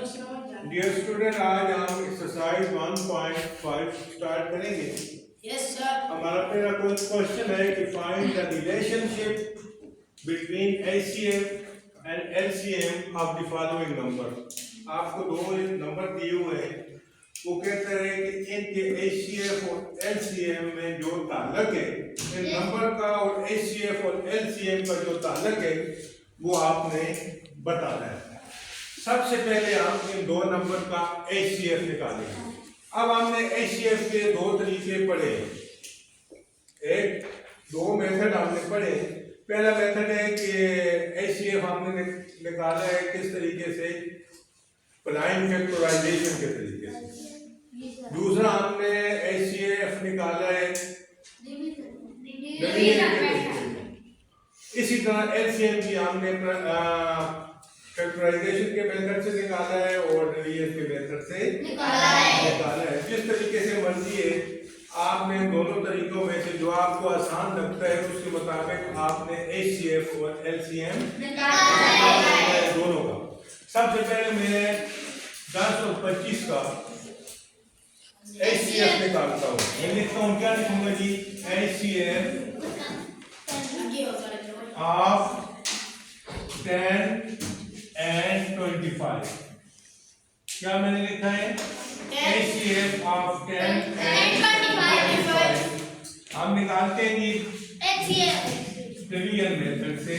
Dear student, आज हम exercise 1.5 start करेंगे। Yes sir. हमारा पहला क्वेश्चन है कि find the relationship between HCF and LCM of the following number. आपको दो नंबर दिए हुए हैं, वो कहते हैं कि इनके एचसीएफ और एलसीएम में जो ताल्लुक है, इन नंबर का और एचसीएफ और एलसीएम का जो ताल्लुक है वो आपने बताना है। सबसे पहले हम इन दो नंबर का एचसीएफ निकालेंगे। अब हमने एचसीएफ के दो तरीके पढ़े, दो मेथड हमने पढ़े। पहला मेथड है कि एचसीएफ हमने निकाला है किस तरीके से, प्राइम फैक्टराइजेशन के तरीके से। दूसरा हमने एचसीएफ निकाला है डिवीजन के तरीके से। इसी तरह एलसीएम भी हमने फैक्टराइजेशन के मेथड से निकाला है और डिवीजन के मेथड से निकाला है। जिस तरीके से मर्जी है, आपने दोनों तरीकों में से जो आपको आसान लगता है उसके मुताबिक आपने एचसीएफ और एलसीएम दोनों का। सबसे पहले मैं 10 और 25 का एचसीएफ निकालता हूँ। मैं लिखता हूँ, क्या लिखूंगा जी? HCF of 10 and 25। क्या मैंने लिखा है? HCF of 10 and 25 हम निकालते हैं डिवीजन मेथड से।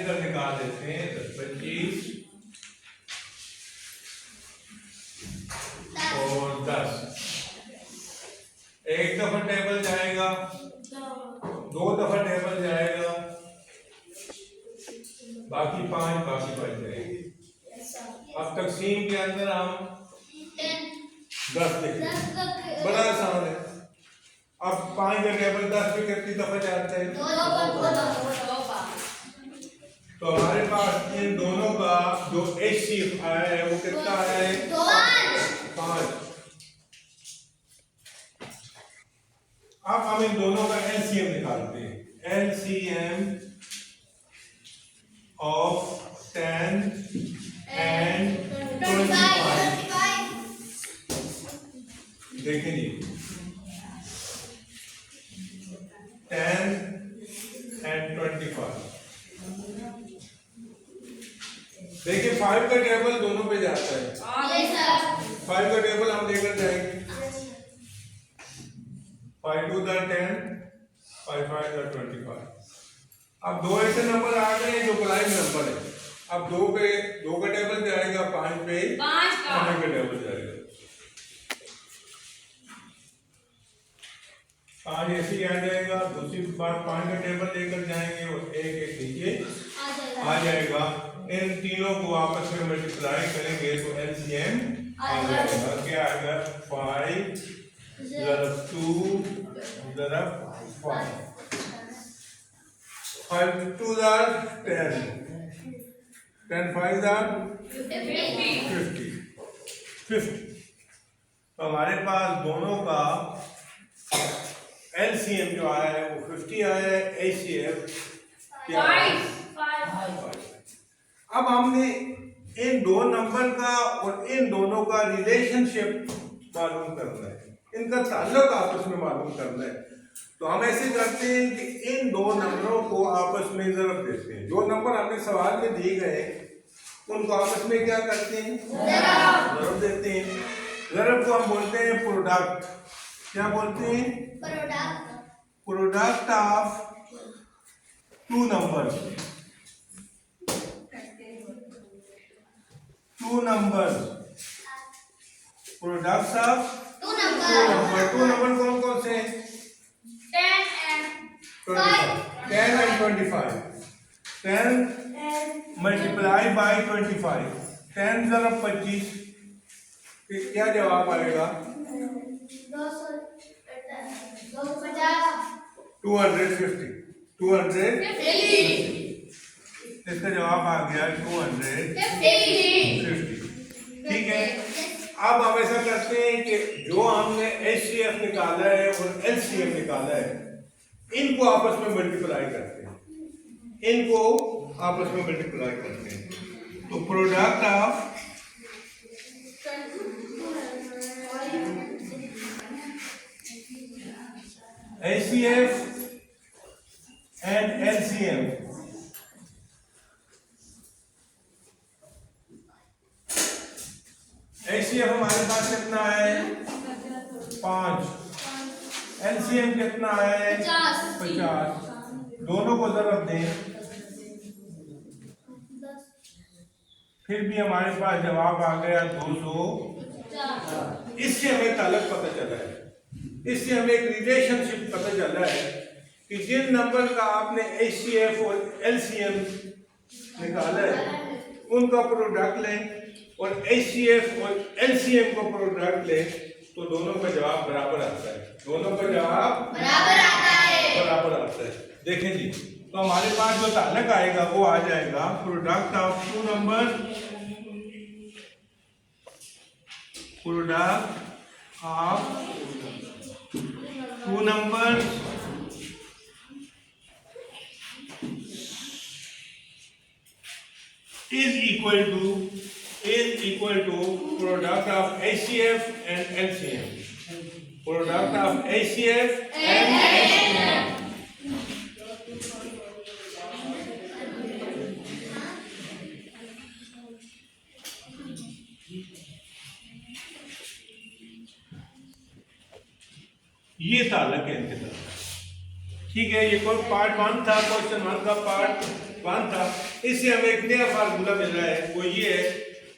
इधर निकाल देते हैं 10, 25 और 10। एक दफा टेबल जाएगा, दो दफा टेबल जाएगा, बाकी 5 बाकी बच जाएंगे। अब तकसीम के अंदर हम 10 लिखेंगे, बड़ा आसान है। अब 5 का टेबल 10 पे कितनी दफा जाता है? तो हमारे पास इन दोनों का जो एचसीएफ आया है वो कितना आया है? 5। अब हम इन दोनों का एलसीएम निकालते हैं। LCM of 10 and 25। देखें जी, 10 and 25। देखिए 5 का टेबल दोनों पे जाता है। 5 का टेबल हम लेकर जाएंगे। 5 2 10, 5 5 25। अब दो ऐसे नंबर आ गए जो प्राइम नंबर है। अब दो का टेबल जाएगा, 5 पे 5 का टेबल जाएगा। 5 ऐसे ही आ जाएगा। दूसरी बार 5 का टेबल लेकर जाएंगे और एक नीचे आ जाएगा। इन तीनों को आपस में मल्टीप्लाई करेंगे तो एलसीएम आ जाएगा। क्या आएगा? 5 + 2 + 5। 5 2 10, 10 5 50। तो हमारे पास दोनों का एलसीएम जो आया है वो 50 आया है। एचसीएफ क्या है? 5। अब हमने इन दो नंबर का और इन दोनों का रिलेशनशिप मालूम करना है, इनका ताल्लुक आपस में मालूम करना है। तो हम ऐसे करते हैं कि इन दो नंबरों को आपस में ज़रब देते हैं। जो नंबर हमने सवाल में दिए गए उनको आपस में क्या करते हैं? ज़रब देते हैं। ज़रब को हम बोलते हैं प्रोडक्ट। क्या बोलते हैं? Product of two numbers. Products of two number कौन कौन से हैं? 10 and 25। 10 multiply by 25। 10 ज़रब 25, क्या जवाब आएगा? 250। 250 इसका जवाब आ गया 250। ठीक है। अब हम ऐसा करते हैं कि जो हमने एचसीएफ निकाला है और एलसीएम निकाला है, इनको आपस में मल्टीप्लाई करते हैं। तो product of HCF and LCM, HCF हमारे पास कितना है 5, LCM कितना है 50, दोनों को ज़रब दें फिर भी हमारे पास जवाब आ गया 200। इससे हमें ताल्लुक पता चला है, इससे हमें एक रिलेशनशिप पता चला है कि जिन नंबर का आपने HCF और LCM निकाला है उनका प्रोडक्ट लें और HCF और LCM को प्रोडक्ट लें तो दोनों का जवाब बराबर आता है, दोनों का जवाब बराबर आता है। देखें जी, तो हमारे पास जो ताल्लुक आएगा वो आ जाएगा product of two number, product of two number is equal to product of HCF and LCM, product of HCF and LCM। ये ताल्लुक है इनके साथ, ठीक है। ये कोई पार्ट 1 था, क्वेश्चन 1 का पार्ट 1 था। इससे हमें एक नया फार्मूला मिल रहा है, वो ये है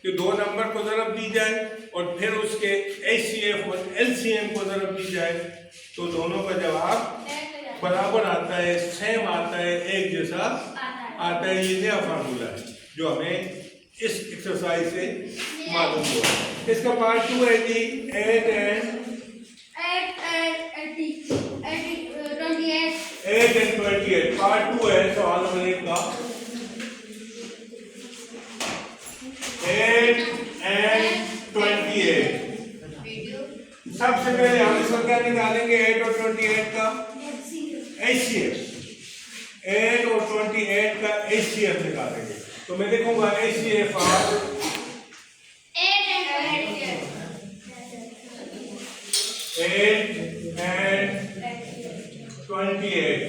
कि दो नंबर को ज़रब दी जाए और फिर उसके HCF और LCM को ज़रब दी जाए तो दोनों का जवाब बराबर आता है, सेम आता है, एक जैसा आता है। ये नया फार्मूला है जो हमें इस एक्सरसाइज से मालूम हुआ। इसका पार्ट 2 है जी 8 and 28, पार्ट 2 है सवाल नंबर 1 का। 8 and 28, सबसे पहले हम इसका क्या निकालेंगे 8 और 28 का HCF, 8 और 28 का HCF निकालेंगे। तो मैं लिखूंगा HCF ऑफ 8 and 28।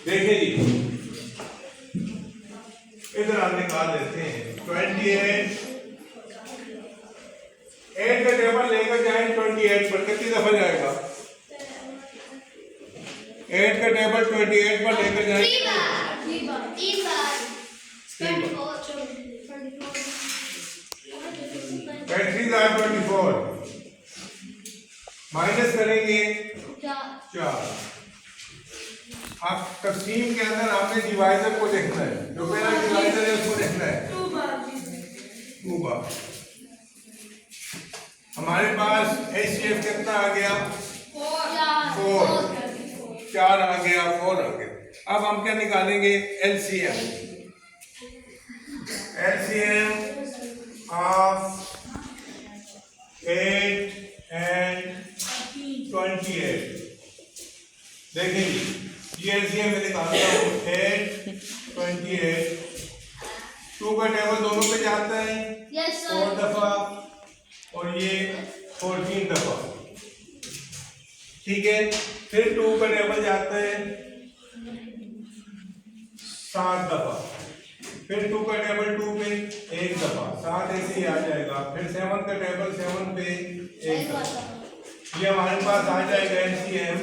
देखिए जी, इधर हम निकाल देते हैं 28, 8 का टेबल लेकर जाए 28 पर कितनी दफा जाएगा? 8 का टेबल 28 पर लेकर जाए 3 बार। 24 माइनस करेंगे 4। आप तकसीम के अंदर आपने डिवाइजर को देखना है, जो पहला डिवाइजर है उसको देखना है 2 बार। हमारे पास HCF कितना आ गया 4, 4 आ गया, 4 आ गया। अब हम क्या निकालेंगे LCM, LCM ऑफ 8 and 28। देखिए ये LCM में निकालता हूँ 8, 28, 2 का टेबल दोनों पे जाता है 4 दफा और ये 14 दफा, ठीक है। फिर 2 का टेबल जाता है 7 दफा, फिर 2 का टेबल 2 पे 1 दफा, 7 ऐसे ही आ जाएगा। फिर 7 का टेबल 7 पे 1 दफा। ये हमारे पास आ जाएगा LCM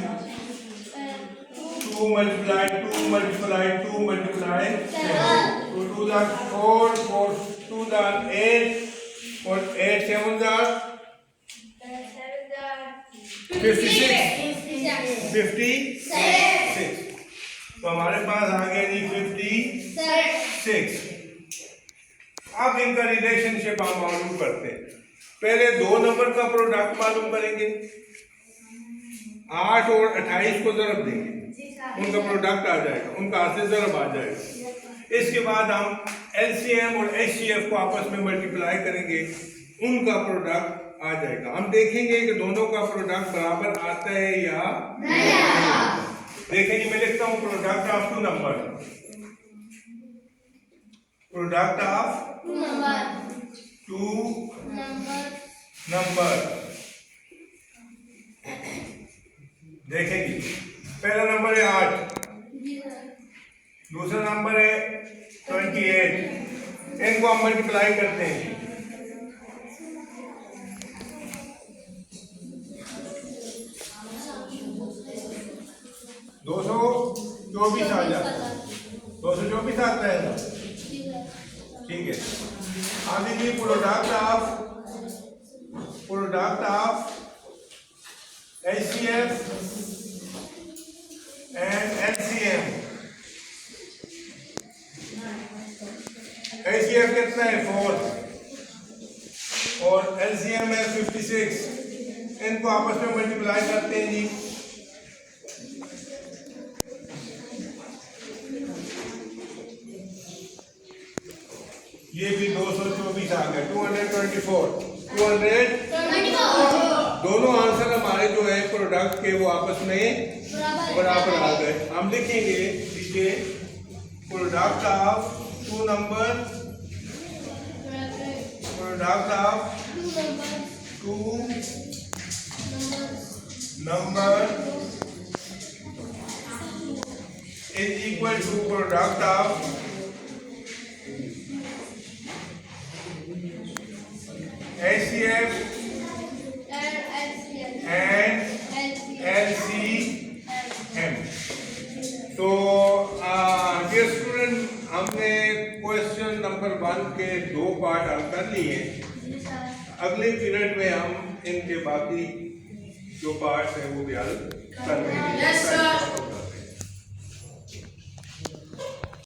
2 multiply 2 multiply 2 multiply 7, 2 2 are 4, 4 2 are 8 और 8 7 are 56। तो हमारे पास आ गया जी 56। अब इनका रिलेशनशिप हम मालूम करते हैं। पहले 2 नंबर का प्रोडक्ट मालूम करेंगे, 8 और 28 को ज़रब देंगे, उनका प्रोडक्ट आ जाएगा, उनका हासिल ज़रब आ जाएगा। इसके बाद हम LCM और HCF को आपस में मल्टीप्लाई करेंगे, उनका प्रोडक्ट आ जाएगा। हम देखेंगे कि दोनों का प्रोडक्ट बराबर आता है या नहीं। देखेंगे मैं लिखता हूं product of 2 number, product of two number. देखेंगे, पहला नंबर है 8, दूसरा नंबर है 28। इनको हम मल्टीप्लाई करते हैं। 224 आ जाता है, 224 आता है ना, ठीक है। आगे जी product of HCF and LCM। HCF कितना है 4 और LCM है 56। इनको आपस में मल्टीप्लाई करते हैं जी। ये भी 224 आ गए, 224। दोनों आंसर हमारे जो है प्रोडक्ट के वो आपस में बराबर आ गए। हम लिखेंगे नीचे product of two number is equal to product of HCF and LCM। तो डियर स्टूडेंट, हमने क्वेश्चन नंबर 1 के 2 पार्ट हल कर लिए। अगले पीरियड में हम इनके बाकी जो पार्ट्स हैं वो भी हल करेंगे।